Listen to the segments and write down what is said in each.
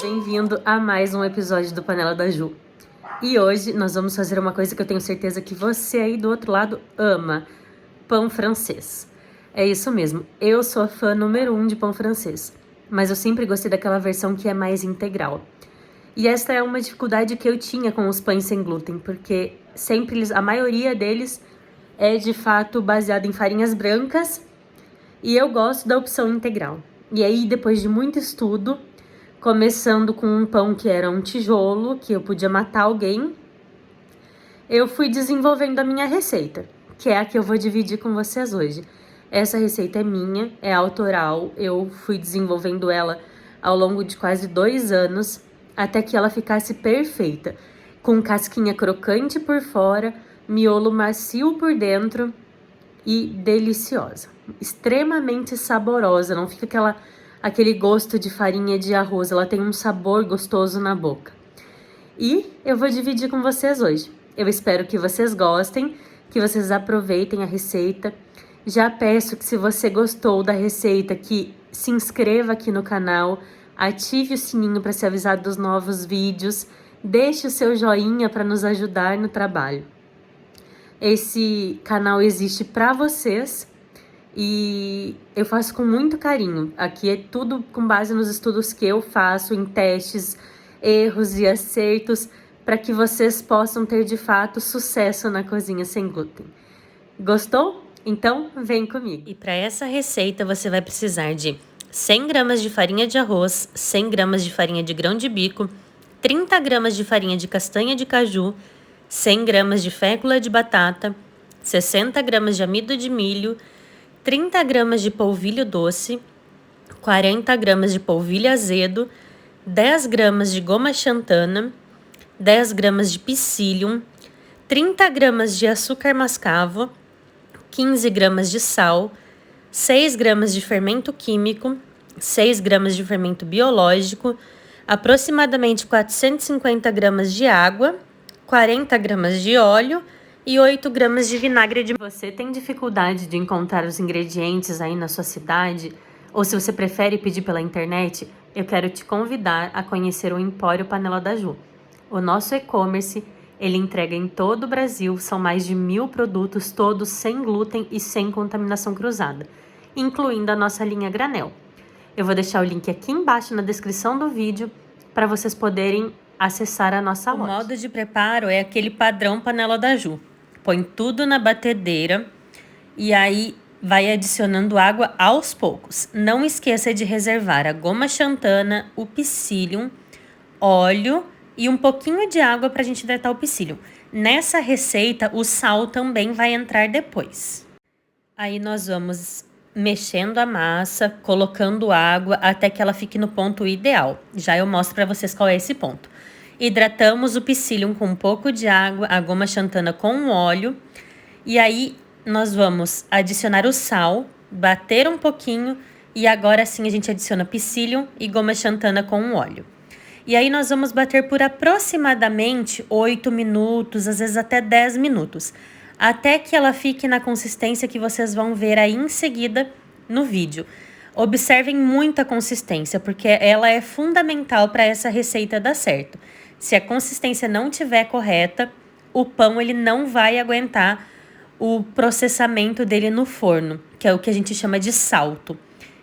bem-vindo a mais um episódio do Panela da Ju. E hoje nós vamos fazer uma coisa que eu tenho certeza que você aí do outro lado ama: pão francês. É isso mesmo, eu sou a fã número 1 de pão francês, mas eu sempre gostei daquela versão que é mais integral. E esta é uma dificuldade que eu tinha com os pães sem glúten, porque sempre a maioria deles é de fato baseada em farinhas brancas e eu gosto da opção integral. E aí, depois de muito estudo, começando com um pão que era um tijolo, que eu podia matar alguém, eu fui desenvolvendo a minha receita, que é a que eu vou dividir com vocês hoje. Essa receita é minha, é autoral, eu fui desenvolvendo ela ao longo de quase 2 anos, até que ela ficasse perfeita, com casquinha crocante por fora, miolo macio por dentro e deliciosa, extremamente saborosa, não fica aquele gosto de farinha de arroz, ela tem um sabor gostoso na boca. E eu vou dividir com vocês hoje. Eu espero que vocês gostem, que vocês aproveitem a receita. Já peço que, se você gostou da receita, que se inscreva aqui no canal, ative o sininho para ser avisado dos novos vídeos, deixe o seu joinha para nos ajudar no trabalho. Esse canal existe para vocês e eu faço com muito carinho. Aqui é tudo com base nos estudos que eu faço, em testes, erros e acertos, para que vocês possam ter de fato sucesso na cozinha sem glúten. Gostou? Então vem comigo. E para essa receita você vai precisar de 100 gramas de farinha de arroz, 100 gramas de farinha de grão de bico, 30 gramas de farinha de castanha de caju, 100 gramas de fécula de batata, 60 gramas de amido de milho, 30 gramas de polvilho doce, 40 gramas de polvilho azedo, 10 gramas de goma xantana, 10 gramas de psyllium, 30 gramas de açúcar mascavo, 15 gramas de sal, 6 gramas de fermento químico, 6 gramas de fermento biológico, aproximadamente 450 gramas de água, 40 gramas de óleo e 8 gramas de vinagre de... Você tem dificuldade de encontrar os ingredientes aí na sua cidade? Ou se você prefere pedir pela internet, eu quero te convidar a conhecer o Empório Panela da Ju. O nosso e-commerce, ele entrega em todo o Brasil, são mais de 1000 produtos, todos sem glúten e sem contaminação cruzada, incluindo a nossa linha granel. Eu vou deixar o link aqui embaixo na descrição do vídeo para vocês poderem acessar a nossa loja. O modo de preparo é aquele padrão Panela da Ju. Põe tudo na batedeira e aí vai adicionando água aos poucos. Não esqueça de reservar a goma xantana, o psyllium, óleo e um pouquinho de água para a gente hidratar o psyllium. Nessa receita, o sal também vai entrar depois. Aí nós vamos mexendo a massa, colocando água até que ela fique no ponto ideal. Já eu mostro para vocês qual é esse ponto. Hidratamos o psyllium com um pouco de água, a goma xantana com o óleo. E aí nós vamos adicionar o sal, bater um pouquinho e agora sim a gente adiciona psyllium e goma xantana com o óleo. E aí nós vamos bater por aproximadamente 8 minutos, às vezes até 10 minutos, até que ela fique na consistência que vocês vão ver aí em seguida no vídeo. Observem muito a consistência, porque ela é fundamental para essa receita dar certo. Se a consistência não estiver correta, o pão ele não vai aguentar o processamento dele no forno, que é o que a gente chama de salto.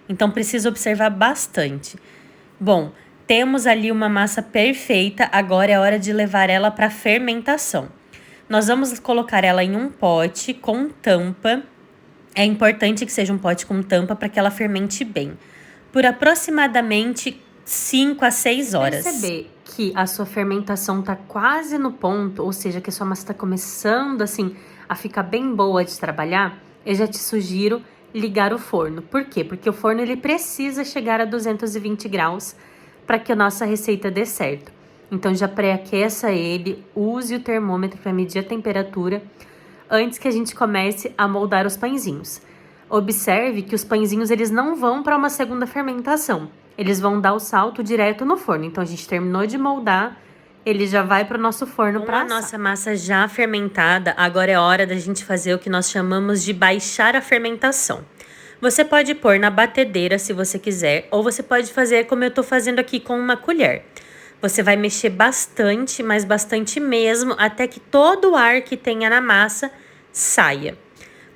Então precisa observar bastante. Bom, temos ali uma massa perfeita, agora é hora de levar ela para fermentação. Nós vamos colocar ela em um pote com tampa. É importante que seja um pote com tampa para que ela fermente bem, por aproximadamente 5 a 6 horas. Perceber que a sua fermentação está quase no ponto, ou seja, que a sua massa está começando assim a ficar bem boa de trabalhar, eu já te sugiro ligar o forno. Por quê? Porque o forno ele precisa chegar a 220 graus para que a nossa receita dê certo. Então já pré-aqueça ele, use o termômetro para medir a temperatura antes que a gente comece a moldar os pãezinhos. Observe que os pãezinhos eles não vão para uma segunda fermentação, eles vão dar o salto direto no forno. Então a gente terminou de moldar, ele já vai para o nosso forno para assar. Com a nossa massa já fermentada, agora é hora da gente fazer o que nós chamamos de baixar a fermentação. Você pode pôr na batedeira se você quiser, ou você pode fazer como eu tô fazendo aqui com uma colher. Você vai mexer bastante, mas bastante mesmo, até que todo o ar que tenha na massa saia.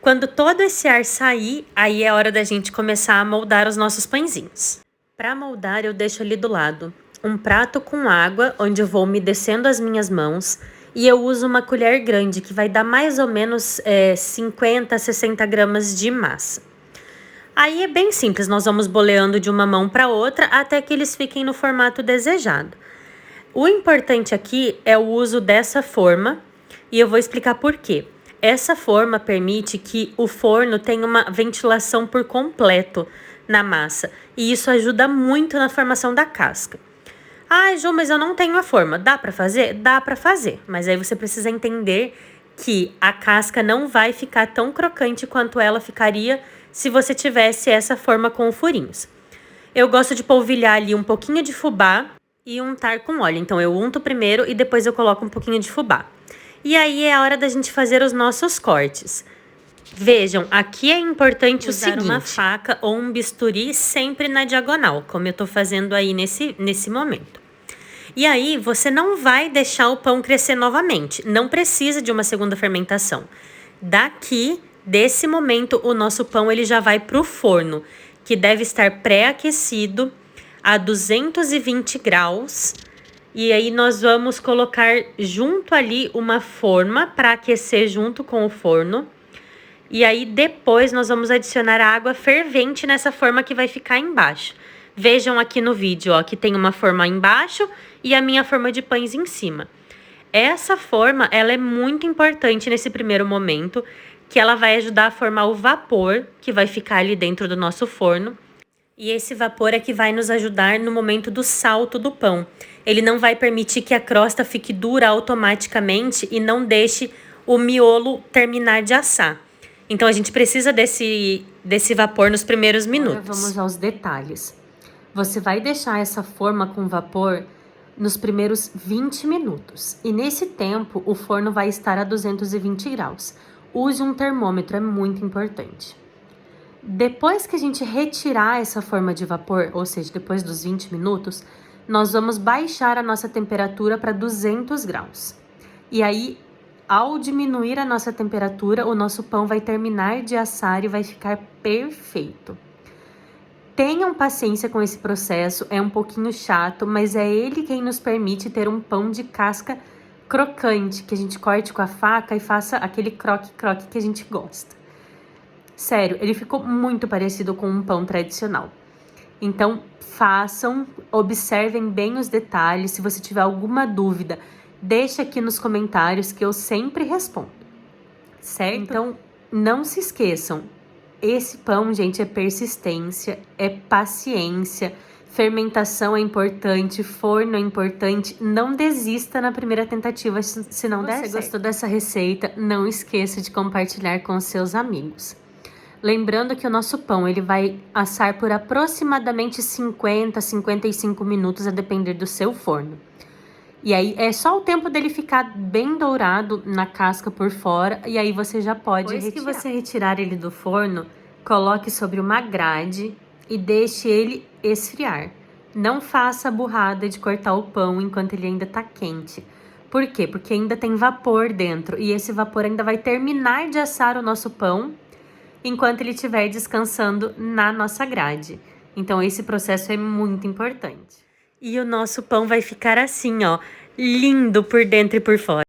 Quando todo esse ar sair, aí é hora da gente começar a moldar os nossos pãezinhos. Para moldar, eu deixo ali do lado um prato com água, onde eu vou umedecendo as minhas mãos, e eu uso uma colher grande, que vai dar mais ou menos 50, 60 gramas de massa. Aí é bem simples, nós vamos boleando de uma mão para outra até que eles fiquem no formato desejado. O importante aqui é o uso dessa forma, e eu vou explicar por quê. Essa forma permite que o forno tenha uma ventilação por completo na massa, e isso ajuda muito na formação da casca. Ah, Ju, mas eu não tenho a forma. Dá para fazer? Dá para fazer, mas aí você precisa entender que a casca não vai ficar tão crocante quanto ela ficaria se você tivesse essa forma com furinhos. Eu gosto de polvilhar ali um pouquinho de fubá e untar com óleo. Então eu unto primeiro e depois eu coloco um pouquinho de fubá. E aí é a hora da gente fazer os nossos cortes. Vejam, aqui é importante usar o seguinte: uma faca ou um bisturi sempre na diagonal, como eu tô fazendo aí nesse momento. E aí, você não vai deixar o pão crescer novamente, não precisa de uma segunda fermentação. Desse momento, o nosso pão ele já vai para o forno, que deve estar pré-aquecido a 220 graus. E aí, nós vamos colocar junto ali uma forma para aquecer junto com o forno. E aí, depois, nós vamos adicionar a água fervente nessa forma que vai ficar embaixo. Vejam aqui no vídeo, ó, que tem uma forma embaixo e a minha forma de pães em cima. Essa forma, ela é muito importante nesse primeiro momento, que ela vai ajudar a formar o vapor que vai ficar ali dentro do nosso forno. E esse vapor é que vai nos ajudar no momento do salto do pão. Ele não vai permitir que a crosta fique dura automaticamente e não deixe o miolo terminar de assar. Então, a gente precisa desse vapor nos primeiros minutos. Agora vamos aos detalhes. Você vai deixar essa forma com vapor nos primeiros 20 minutos. E nesse tempo, o forno vai estar a 220 graus. Use um termômetro, é muito importante. Depois que a gente retirar essa forma de vapor, ou seja, depois dos 20 minutos, nós vamos baixar a nossa temperatura para 200 graus. E aí, ao diminuir a nossa temperatura, o nosso pão vai terminar de assar e vai ficar perfeito. Tenham paciência com esse processo, é um pouquinho chato, mas é ele quem nos permite ter um pão de casca crocante, que a gente corte com a faca e faça aquele croque-croque que a gente gosta. Sério, ele ficou muito parecido com um pão tradicional. Então, façam, observem bem os detalhes. Se você tiver alguma dúvida, deixa aqui nos comentários que eu sempre respondo, certo? Então, não se esqueçam, esse pão, gente, é persistência, é paciência, fermentação é importante, forno é importante. Não desista na primeira tentativa se não der certo. Se você gostou dessa receita, não esqueça de compartilhar com os seus amigos. Lembrando que o nosso pão ele vai assar por aproximadamente 50 a 55 minutos, a depender do seu forno. E aí é só o tempo dele ficar bem dourado na casca por fora, e aí você já pode retirar. Depois que você retirar ele do forno, coloque sobre uma grade e deixe ele esfriar. Não faça a burrada de cortar o pão enquanto ele ainda tá quente. Por quê? Porque ainda tem vapor dentro, e esse vapor ainda vai terminar de assar o nosso pão enquanto ele estiver descansando na nossa grade. Então, esse processo é muito importante. E o nosso pão vai ficar assim, ó, lindo por dentro e por fora.